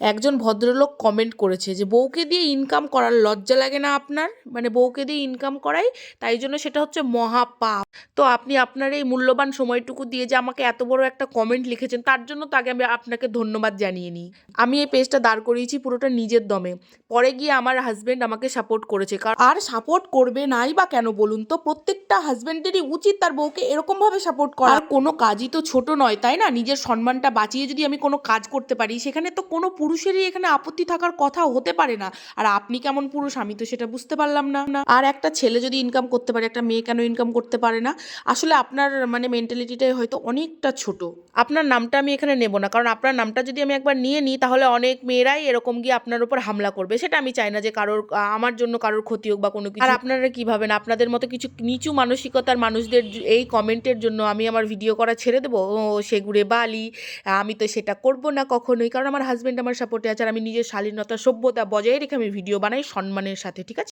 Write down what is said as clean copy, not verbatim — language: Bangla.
একজন ভদ্রলোক কমেন্ট করেছে যে বউকে দিয়ে ইনকাম করার লজ্জা লাগে না আপনার? মানে বউকে দিয়ে ইনকাম করাই, তাই জন্য সেটা হচ্ছে মহাপাপ। তো আপনি আপনার এই মূল্যবান সময়টুকু দিয়ে যে আমাকে এত বড় একটা কমেন্ট লিখেছেন, তার জন্য তো আগে আমি আপনাকে ধন্যবাদ জানিয়ে নিই। আমি এই পেজটা দাঁড় করিয়েছি পুরোটা নিজের দমে। পরে গিয়ে আমার হাজবেন্ড আমাকে সাপোর্ট করেছে। আর সাপোর্ট করবে নাই বা কেন বলুন তো? প্রত্যেকটা হাজবেন্ডেরই উচিত তার বউকে এরকমভাবে সাপোর্ট করা। আর কোনো কাজই তো ছোট নয়, তাই না? নিজের সম্মানটা বাঁচিয়ে যদি আমি কোনো কাজ করতে পারি, সেখানে তো কোনো পুরুষেরই এখানে আপত্তি থাকার কথা হতে পারে না। আর আপনি কেমন পুরুষ আমি তো সেটা বুঝতে পারলাম না। আর একটা ছেলে যদি ইনকাম করতে পারে, একটা মেয়ে কেন ইনকাম করতে পারে না? আসলে আপনার মানে মেন্টালিটিটাই হয়তো অনেকটা ছোট। আপনার নামটা আমি এখানে নেব না, কারণ আপনার নামটা যদি আমি একবার নিয়ে নিই, তাহলে অনেক মেয়েরাই এরকম গিয়ে আপনার উপর হামলা করবে। সেটা আমি চাই না যে কারোর আমার জন্য কারোর ক্ষতি হোক বা কোনো কিছু। আর আপনারা কি ভাবেন, আপনাদের মতো কিছু নিচু মানসিকতার মানুষদের এই কমেন্টের জন্য আমি আমার ভিডিও করা ছেড়ে দেবো? ও সেগুড়ে বালি, আমি তো সেটা করব না কখনোই, কারণ আমার হাজবেন্ড আমার সাপোর্টে আছে। আর আমি নিজের শালীনতা সভ্যতা বজায় রেখে আমি ভিডিও বানাই সম্মানের সাথে, ঠিক আছে?